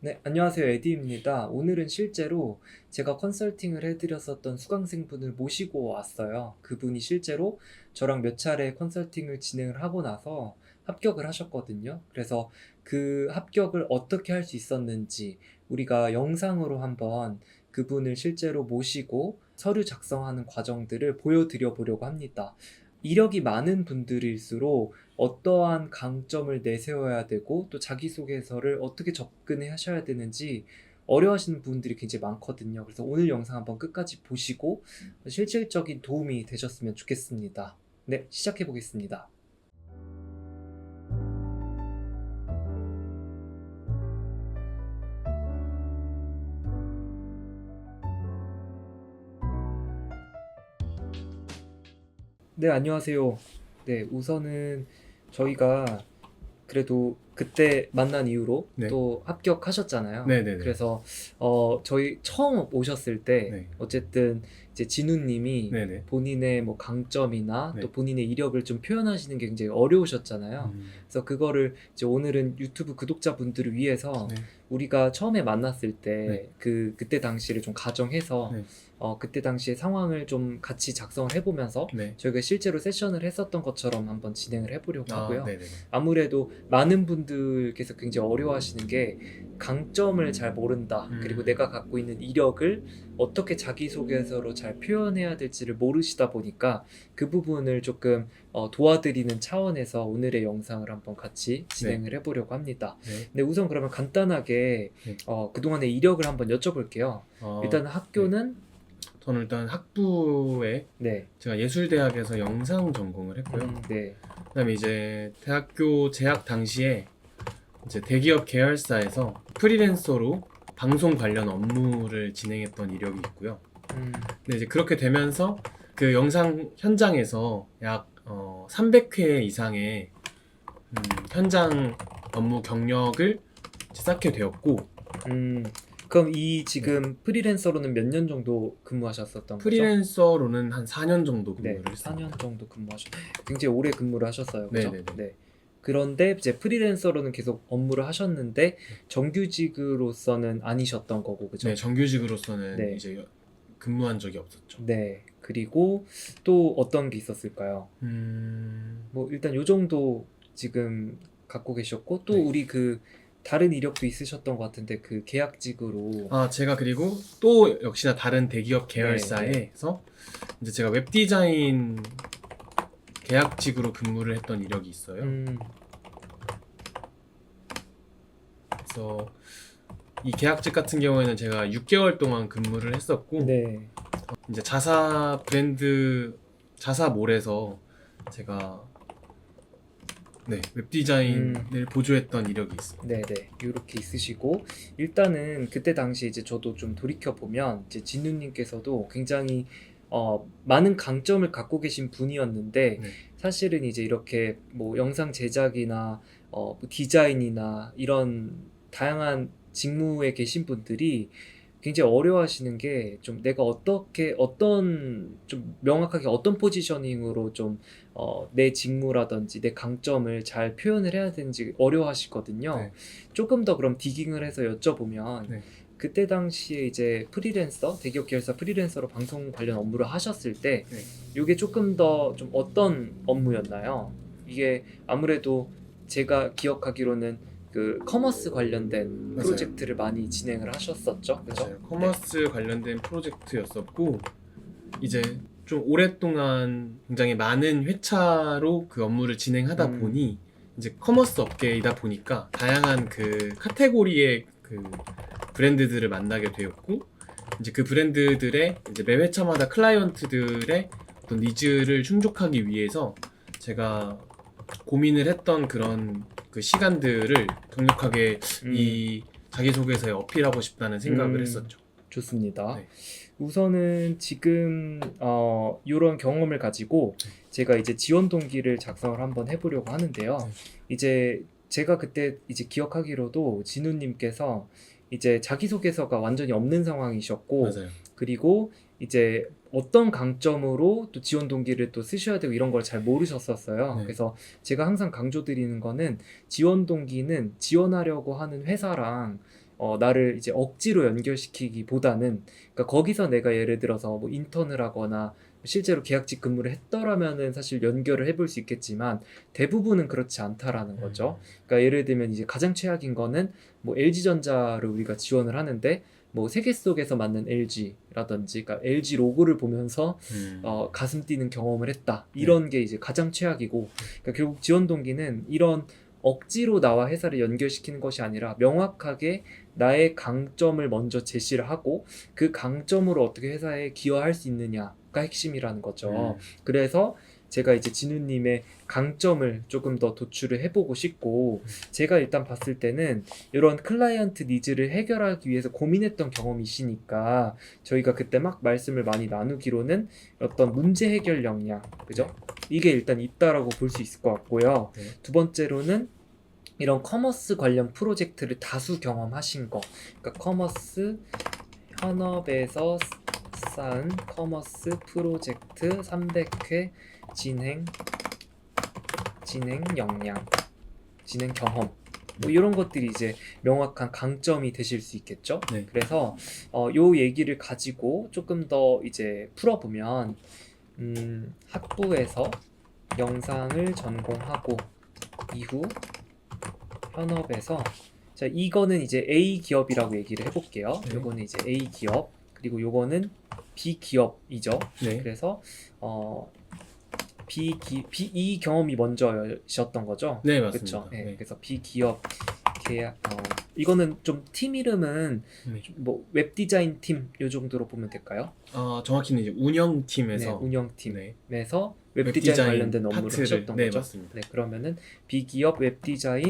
네, 안녕하세요. 에디입니다. 오늘은 실제로 제가 컨설팅을 해드렸었던 수강생분을 모시고 왔어요. 그분이 실제로 저랑 몇 차례 컨설팅을 진행을 하고 나서 합격을 하셨거든요. 그래서 그 합격을 어떻게 할 수 있었는지 우리가 영상으로 한번 그분을 실제로 모시고 서류 작성하는 과정들을 보여드려 보려고 합니다. 이력이 많은 분들일수록 어떠한 강점을 내세워야 되고 또 자기소개서를 어떻게 접근해 하셔야 되는지 어려워하시는 분들이 굉장히 많거든요. 그래서 오늘 영상 한번 끝까지 보시고 실질적인 도움이 되셨으면 좋겠습니다. 네, 시작해 보겠습니다. 네, 안녕하세요. 네, 우선은 저희가 그래도 그때 만난 이후로 네. 또 합격하셨잖아요. 네네네. 그래서 저희 처음 오셨을 때 네. 어쨌든 이제 진우님이 네네. 본인의 뭐 강점이나 또 네. 본인의 이력을 좀 표현하시는 게 굉장히 어려우셨잖아요. 음. 그래서 그거를 이제 오늘은 유튜브 구독자분들을 위해서 네. 우리가 처음에 만났을 네. 때 그때 당시를 좀 가정해서 네. 그때 당시의 상황을 좀 같이 작성을 해보면서 네. 저희가 실제로 세션을 했었던 것처럼 한번 진행을 해보려고 아, 하고요. 네네네. 아무래도 많은 분들께서 굉장히 어려워하시는 게 강점을 잘 모른다. 그리고 음. 내가 갖고 있는 이력을 어떻게 자기소개서로 잘 표현해야 될지를 모르시다 보니까 그 부분을 조금 도와드리는 차원에서 오늘의 영상을 한번 같이 네. 진행을 해보려고 합니다. 네. 네, 우선 그러면 간단하게 네. 그동안의 이력을 한번 여쭤볼게요. 일단 네. 학교는 저는 일단 학부에 네. 제가 예술대학에서 영상 전공을 했고요. 네. 그다음에 이제 대학교 재학 당시에 이제 대기업 계열사에서 프리랜서로 방송 관련 업무를 진행했던 이력이 있고요. 근데 이제 그렇게 되면서 그 영상 현장에서 약 300회 이상의 현장 업무 경력을 쌓게 되었고, 그럼 이 네. 지금 프리랜서로는 몇 년 정도 근무하셨었던 거죠? 프리랜서로는 한 4년 정도 네, 근무를 했습니다. 4년 정도 굉장히 오래 근무를 하셨어요. 그죠? 네네네. 네. 그런데 이제 프리랜서로는 계속 업무를 하셨는데 정규직으로서는 아니셨던 거고, 그죠? 네, 정규직으로서는 네. 이제 근무한 적이 없었죠. 네. 그리고 또 어떤 게 있었을까요? 뭐 일단 요 정도 지금 갖고 계셨고 또 네. 우리 그 다른 이력도 있으셨던 것 같은데 그 계약직으로 제가 그리고 또 역시나 다른 대기업 네, 계열사에서 이제 제가 웹디자인 계약직으로 근무를 했던 이력이 있어요. 그래서 이 계약직 같은 경우에는 제가 6개월 동안 근무를 했었고, 네. 이제 자사 브랜드 자사몰에서 제가 웹디자인을 보조했던 이력이 있습니다. 네네. 이렇게 있으시고 일단은 그때 당시 이제 저도 좀 돌이켜 보면 이제 진우님께서도 굉장히 많은 강점을 갖고 계신 분이었는데 네. 사실은 이제 이렇게 뭐 영상 제작이나 뭐 디자인이나 이런 다양한 직무에 계신 분들이 굉장히 어려워하시는 게 좀 내가 좀 명확하게 어떤 포지셔닝으로 좀 내 직무라든지 내 강점을 잘 표현을 해야 되는지 어려워하시거든요. 네. 조금 더 그럼 디깅을 해서 여쭤보면 네. 그때 당시에 이제 프리랜서, 대기업 계열사 프리랜서로 방송 관련 업무를 하셨을 때 네. 이게 조금 더 좀 어떤 업무였나요? 이게 아무래도 제가 기억하기로는 그 커머스 관련된 맞아요. 프로젝트를 많이 진행을 하셨었죠, 그죠? 맞아요. 커머스 관련된 프로젝트였었고, 이제 좀 오랫동안 굉장히 많은 회차로 그 업무를 진행하다 보니 이제 커머스 업계이다 보니까 다양한 그 카테고리의 그 브랜드들을 만나게 되었고, 이제 그 브랜드들의 이제 매 회차마다 클라이언트들의 어떤 니즈를 충족하기 위해서 제가 고민을 했던 그런 그 시간들을 강력하게 이 자기소개서에 어필하고 싶다는 생각을 했었죠. 좋습니다. 네. 우선은 지금 이런 경험을 가지고 제가 이제 지원 동기를 작성을 한번 해보려고 하는데요. 이제 제가 그때 이제 기억하기로도 진우님께서 이제 자기소개서가 완전히 없는 상황이셨고, 맞아요. 그리고 이제 어떤 강점으로 또 지원 동기를 또 쓰셔야 되고 이런 걸 잘 모르셨었어요. 네. 그래서 제가 항상 강조드리는 거는 지원 동기는 지원하려고 하는 회사랑 나를 이제 억지로 연결시키기보다는, 그러니까 거기서 내가 예를 들어서 뭐 인턴을 하거나 실제로 계약직 근무를 했더라면은 사실 연결을 해볼 수 있겠지만 대부분은 그렇지 않다라는 거죠. 그러니까 예를 들면 이제 가장 최악인 거는 뭐 LG전자를 우리가 지원을 하는데 뭐 세계 속에서 맞는 LG라든지, 그러니까 LG 로고를 보면서 가슴 뛰는 경험을 했다, 이런 게 이제 가장 최악이고, 그러니까 결국 지원 동기는 이런 억지로 나와 회사를 연결시키는 것이 아니라 명확하게 나의 강점을 먼저 제시를 하고 그 강점으로 어떻게 회사에 기여할 수 있느냐가 핵심이라는 거죠. 그래서 제가 이제 진우님의 강점을 조금 더 도출을 해보고 싶고, 제가 일단 봤을 때는 이런 클라이언트 니즈를 해결하기 위해서 고민했던 경험이시니까 저희가 그때 막 말씀을 많이 나누기로는 어떤 문제 해결 역량, 그죠? 이게 일단 있다라고 볼 수 있을 것 같고요. 네. 두 번째로는 이런 커머스 관련 프로젝트를 다수 경험하신 거, 그러니까 커머스 현업에서 쌓은 커머스 프로젝트 300회 진행 역량, 진행 경험, 뭐 이런 것들이 이제 명확한 강점이 되실 수 있겠죠. 네. 그래서 요 얘기를 가지고 조금 더 이제 풀어보면, 학부에서 영상을 전공하고 이후 현업에서, 자, 이거는 이제 A 기업이라고 얘기를 해볼게요. 네. 요거는 이제 A 기업, 그리고 요거는 B 기업이죠. 네. 그래서 이 경험이 먼저셨던 거죠. 네, 그렇죠. 맞습니다. 네. 네. 그래서 B 기업 계약, 이거는 좀 팀 이름은 네. 뭐 웹디자인 팀 요 정도로 보면 될까요? 정확히는 이제 운영팀에서 네, 운영팀에서 네. 웹디자인 관련된 업무를 파트를, 하셨던 네, 거죠. 맞습니다. 네, 그러면은 비기업 웹디자인,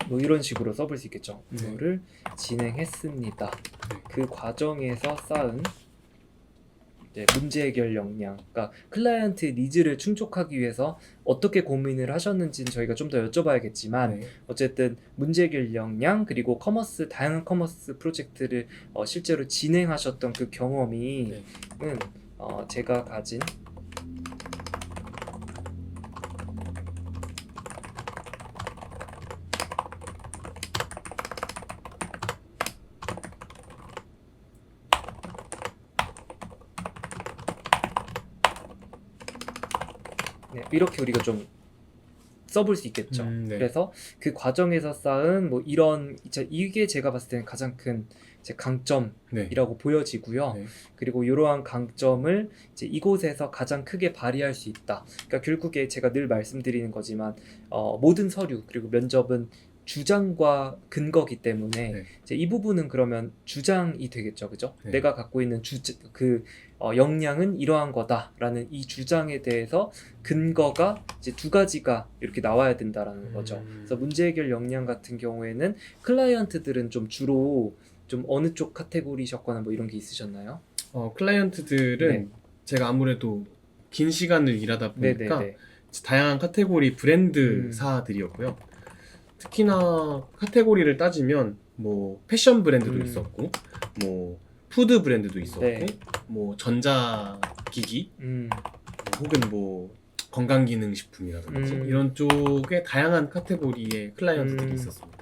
뭐 이런 식으로 써볼 수 있겠죠. 네. 이거를 진행했습니다. 네. 그 과정에서 쌓은 이제 문제 해결 역량, 그러니까 클라이언트 니즈를 충족하기 위해서 어떻게 고민을 하셨는지는 저희가 좀 더 여쭤봐야겠지만, 네. 어쨌든 문제 해결 역량, 그리고 다양한 커머스 프로젝트를 실제로 진행하셨던 그 경험이 네. 제가 가진 이렇게 우리가 좀 써볼 수 있겠죠. 네. 그래서 그 과정에서 쌓은 뭐 이게 제가 봤을 때는 가장 큰 제 강점이라고 네. 보여지고요. 네. 그리고 이러한 강점을 이제 이곳에서 가장 크게 발휘할 수 있다. 그러니까 결국에 제가 늘 말씀드리는 거지만 모든 서류 그리고 면접은 주장과 근거기 때문에 네. 이제 이 부분은 그러면 주장이 되겠죠, 그죠? 네. 내가 갖고 있는 역량은 이러한 거다라는 이 주장에 대해서 근거가 이제 두 가지가 이렇게 나와야 된다라는 거죠. 그래서 문제 해결 역량 같은 경우에는 클라이언트들은 좀 주로 좀 어느 쪽 카테고리셨거나 뭐 이런 게 있으셨나요? 클라이언트들은 네. 제가 아무래도 긴 시간을 일하다 보니까 네네네. 다양한 카테고리 브랜드사들이었고요. 특히나 카테고리를 따지면 뭐 패션 브랜드도 있었고, 뭐 푸드 브랜드도 있었고, 네. 뭐 전자기기, 혹은 뭐 건강기능식품이라든지 이런 쪽에 다양한 카테고리의 클라이언트들이 있었습니다.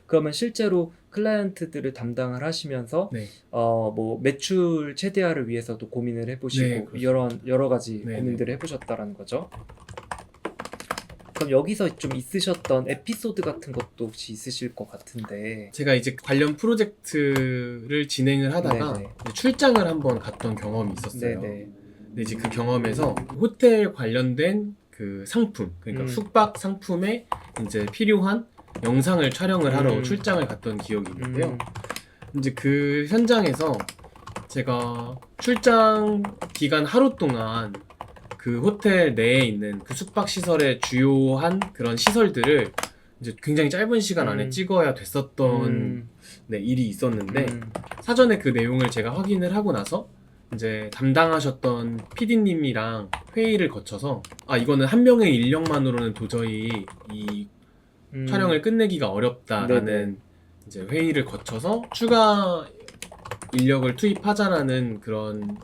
그러면 실제로 클라이언트들을 담당을 하시면서 네. 뭐 매출 최대화를 위해서도 고민을 해보시고 네, 여러 가지 네, 고민들을 해보셨다라는 거죠. 그럼 여기서 좀 있으셨던 에피소드 같은 것도 혹시 있으실 것 같은데. 제가 이제 관련 프로젝트를 진행을 하다가 네네. 출장을 한번 갔던 경험이 있었어요. 네네. 근데 이제 그 경험에서 호텔 관련된 그 상품, 그러니까 숙박 상품에 이제 필요한 영상을 촬영을 하러 출장을 갔던 기억이 있는데요. 이제 그 현장에서 제가 출장 기간 하루 동안 그 호텔 내에 있는 그 숙박 시설의 주요한 그런 시설들을 이제 굉장히 짧은 시간 안에 찍어야 됐었던 일이 있었는데, 사전에 그 내용을 제가 확인을 하고 나서 이제 담당하셨던 PD님이랑 회의를 거쳐서 이거는 한 명의 인력만으로는 도저히 이 촬영을 끝내기가 어렵다라는 네네. 이제 회의를 거쳐서 추가 인력을 투입하자라는 그런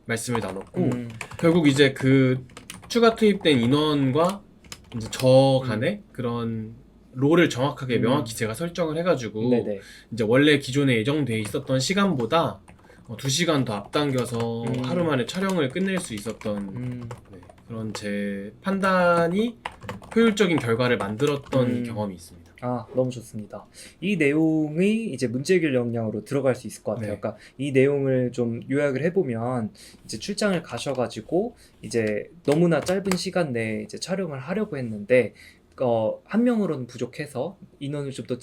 말씀을 나눴고 결국 이제 그 추가 투입된 인원과 이제 저 간의 그런 롤을 정확하게 명확히 제가 설정을 해가지고 네네. 이제 원래 기존에 예정돼 있었던 시간보다 2시간 더 앞당겨서 하루 만에 촬영을 끝낼 수 있었던 네, 그런 제 판단이 효율적인 결과를 만들었던 경험이 있습니다. 아, 너무 좋습니다. 이 내용이 이제 문제 해결 역량으로 들어갈 수 있을 것 같아요. 네. 그러니까 이 내용을 좀 요약을 해보면 이제 출장을 가셔가지고 이제 너무나 짧은 시간 내에 이제 촬영을 하려고 했는데 한 명으로는 부족해서 인원을 좀 더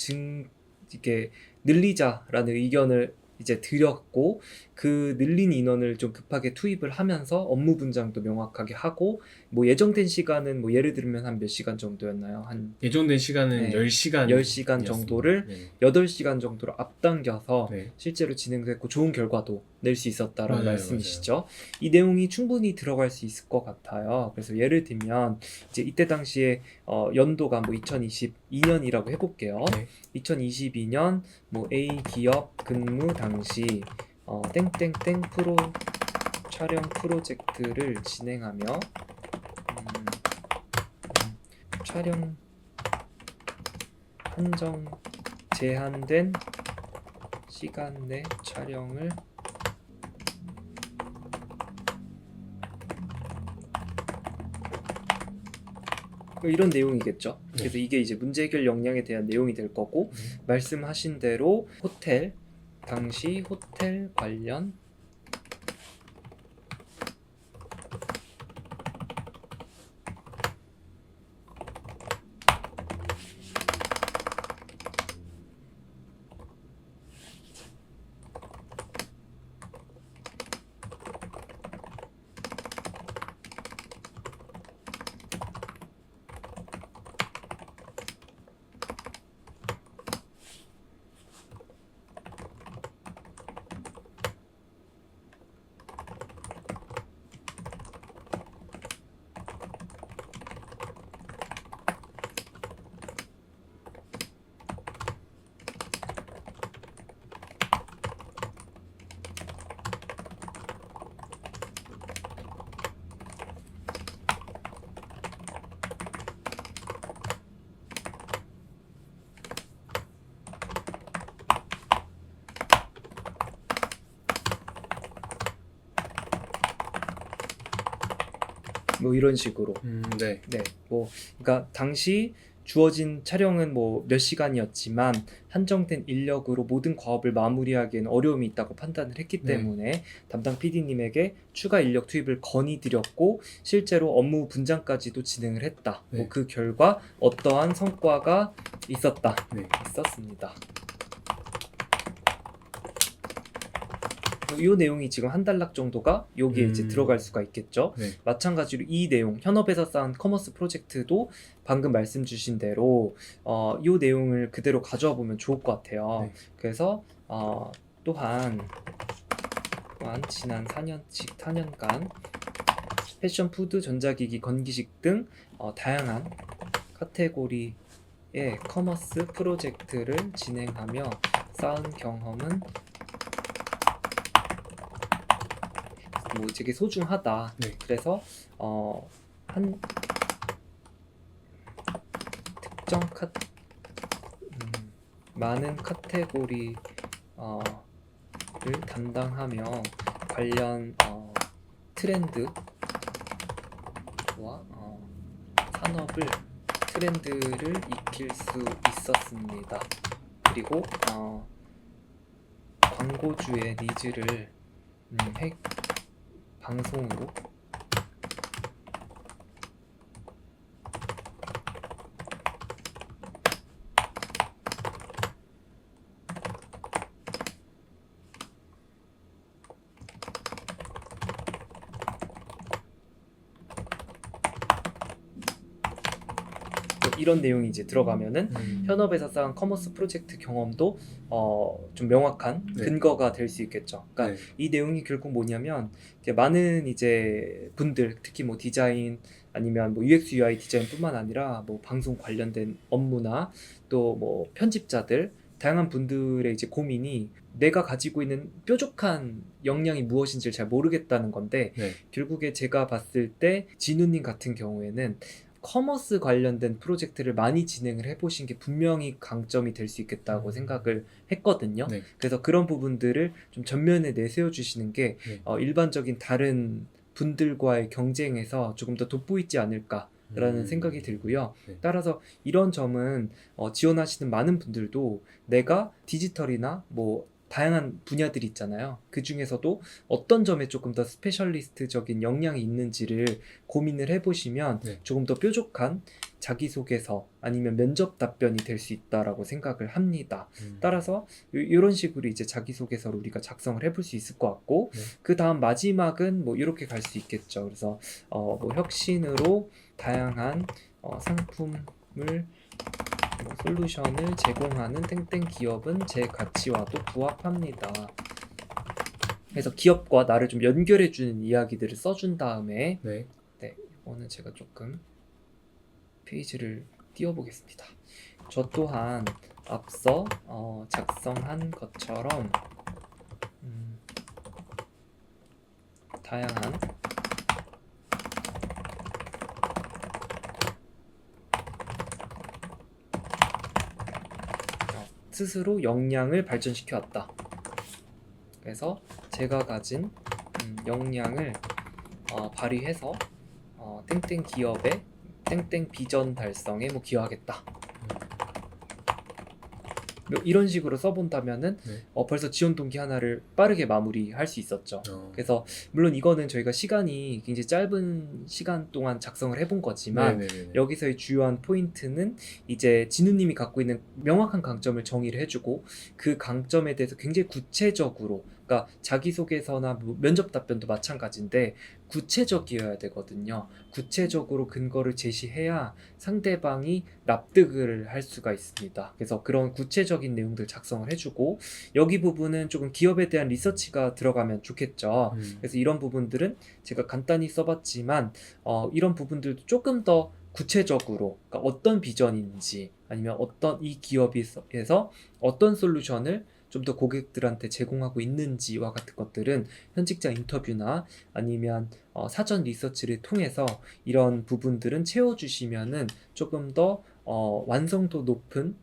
이렇게 늘리자라는 의견을 이제 드렸고 그 늘린 인원을 좀 급하게 투입을 하면서 업무 분장도 명확하게 하고 뭐 예정된 시간은 뭐 예를 들면 한 몇 시간 정도였나요? 한 예정된 시간은 네, 10시간 10시간 정도를 8시간 정도로 앞당겨서 네. 실제로 진행됐고 좋은 결과도 낼 수 있었다라는 맞아요, 말씀이시죠. 이 내용이 충분히 들어갈 수 있을 것 같아요. 그래서 예를 들면 이제 이때 당시에 연도가 뭐 2022년이라고 해볼게요. 네. 2022년 뭐 A 기업 근무 당시 땡땡땡 촬영 프로젝트를 진행하며 촬영 제한된 시간 내 촬영을 뭐 이런 내용이겠죠. 그래서 이게 이제 문제 해결 역량에 대한 내용이 될 거고 말씀하신 대로 당시 호텔 관련 뭐 이런 식으로 네. 뭐 그러니까 당시 주어진 촬영은 뭐 몇 시간이었지만 한정된 인력으로 모든 과업을 마무리하기에는 어려움이 있다고 판단을 했기 때문에 담당 PD님에게 추가 인력 투입을 건의드렸고 실제로 업무 분장까지도 진행을 했다. 뭐 그 결과 어떠한 성과가 있었습니다. 이 내용이 지금 한 단락 정도가 여기에 이제 들어갈 수가 있겠죠. 마찬가지로 이 내용 현업에서 쌓은 커머스 프로젝트도 방금 말씀 주신 대로 이 내용을 그대로 가져와 보면 좋을 것 같아요. 그래서 또한 지난 4년간 패션, 푸드, 전자기기, 건기식 등 다양한 카테고리의 커머스 프로젝트를 진행하며 쌓은 경험은 뭐 되게 소중하다. 그래서 한 특정 많은 카테고리를 담당하며 관련 트렌드와 산업을 트렌드를 익힐 수 있었습니다. 그리고 광고주의 니즈를 방송으로 이런 내용이 이제 들어가면은 현업에서 쌓은 커머스 프로젝트 경험도 좀 명확한 네. 근거가 될 수 있겠죠. 그러니까 네. 이 내용이 결국 뭐냐면 이제 많은 이제 분들 특히 뭐 디자인 아니면 뭐 UX UI 디자인뿐만 아니라 뭐 방송 관련된 업무나 또 뭐 편집자들 다양한 분들의 이제 고민이 내가 가지고 있는 뾰족한 역량이 무엇인지를 잘 모르겠다는 건데 네. 결국에 제가 봤을 때 진우님 같은 경우에는 커머스 관련된 프로젝트를 많이 진행을 해보신 게 분명히 강점이 될 수 있겠다고 생각을 했거든요. 네. 그래서 그런 부분들을 좀 전면에 내세워 주시는 게 네. 일반적인 다른 분들과의 경쟁에서 조금 더 돋보이지 않을까라는 생각이 들고요. 네. 따라서 이런 점은 지원하시는 많은 분들도 내가 디지털이나 뭐 다양한 분야들이 있잖아요. 그 중에서도 어떤 점에 조금 더 스페셜리스트적인 역량이 있는지를 고민을 해보시면 네. 조금 더 뾰족한 자기소개서 아니면 면접 답변이 될 수 있다라고 생각을 합니다. 따라서 이런 식으로 이제 자기소개서를 우리가 작성을 해볼 수 있을 것 같고 네. 그 다음 마지막은 뭐 이렇게 갈 수 있겠죠. 그래서 뭐 혁신으로 다양한 상품을 뭐 솔루션을 제공하는 땡땡 기업은 제 가치와도 부합합니다. 그래서 기업과 나를 좀 연결해주는 이야기들을 써준 다음에 네. 이거는 제가 조금 페이지를 띄워보겠습니다. 저 또한 앞서 작성한 것처럼 다양한 스스로 역량을 발전시켜 왔다. 그래서 제가 가진 역량을 발휘해서 땡땡 기업의 땡땡 비전 달성에 뭐 기여하겠다. 뭐 이런 식으로 써본다면은 네. 벌써 지원 동기 하나를 빠르게 마무리할 수 있었죠. 그래서 물론 이거는 저희가 시간이 굉장히 짧은 시간 동안 작성을 해본 거지만 네네네네. 여기서의 주요한 포인트는 이제 진우님이 갖고 있는 명확한 강점을 정의를 해주고 그 강점에 대해서 굉장히 구체적으로, 그러니까 자기소개서나 뭐 면접 답변도 마찬가지인데 구체적이어야 되거든요. 구체적으로 근거를 제시해야 상대방이 납득을 할 수가 있습니다. 그래서 그런 구체적인 내용들 작성을 해주고 여기 부분은 조금 기업에 대한 리서치가 들어가면 좋겠죠. 그래서 이런 부분들은 제가 간단히 써봤지만 이런 부분들도 조금 더 구체적으로, 그러니까 어떤 비전인지 아니면 어떤 이 기업에서 어떤 솔루션을 좀 더 고객들한테 제공하고 있는지와 같은 것들은 현직자 인터뷰나 아니면 사전 리서치를 통해서 이런 부분들은 채워주시면은 조금 더 완성도 높은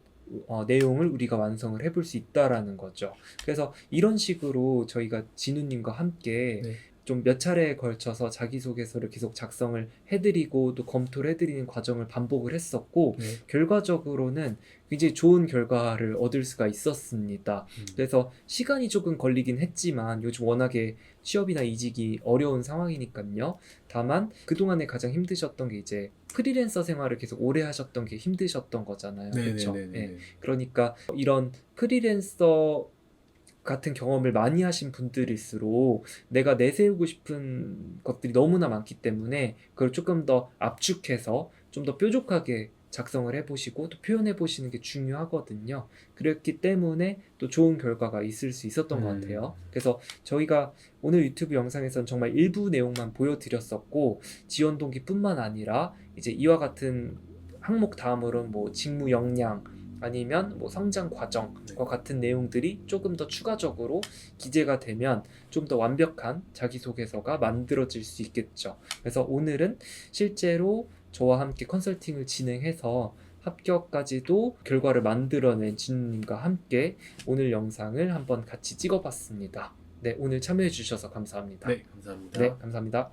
내용을 우리가 완성을 해볼 수 있다라는 거죠. 그래서 이런 식으로 저희가 진우님과 함께 네. 좀 몇 차례에 걸쳐서 자기소개서를 계속 작성을 해드리고 또 검토를 해드리는 과정을 반복을 했었고 네. 결과적으로는 굉장히 좋은 결과를 얻을 수가 있었습니다. 그래서 시간이 조금 걸리긴 했지만 요즘 워낙에 취업이나 이직이 어려운 상황이니까요. 다만 그동안에 가장 힘드셨던 게 이제 프리랜서 생활을 계속 오래 하셨던 게 힘드셨던 거잖아요. 그렇죠? 네네네네. 그러니까 이런 프리랜서 같은 경험을 많이 하신 분들일수록 내가 내세우고 싶은 것들이 너무나 많기 때문에 그걸 조금 더 압축해서 좀 더 뾰족하게 작성을 해보시고 또 표현해보시는 게 중요하거든요. 그랬기 때문에 또 좋은 결과가 있을 수 있었던 것 같아요. 그래서 저희가 오늘 유튜브 영상에서는 정말 일부 내용만 보여드렸었고 지원 동기뿐만 아니라 이제 이와 같은 항목 다음으로는 뭐 직무 역량 아니면 뭐 성장 과정과 같은 내용들이 조금 더 추가적으로 기재가 되면 좀 더 완벽한 자기소개서가 만들어질 수 있겠죠. 그래서 오늘은 실제로 저와 함께 컨설팅을 진행해서 합격까지도 결과를 만들어낸 진우님과 함께 오늘 영상을 한번 같이 찍어봤습니다. 네, 오늘 참여해 주셔서 감사합니다. 네, 감사합니다. 네, 감사합니다.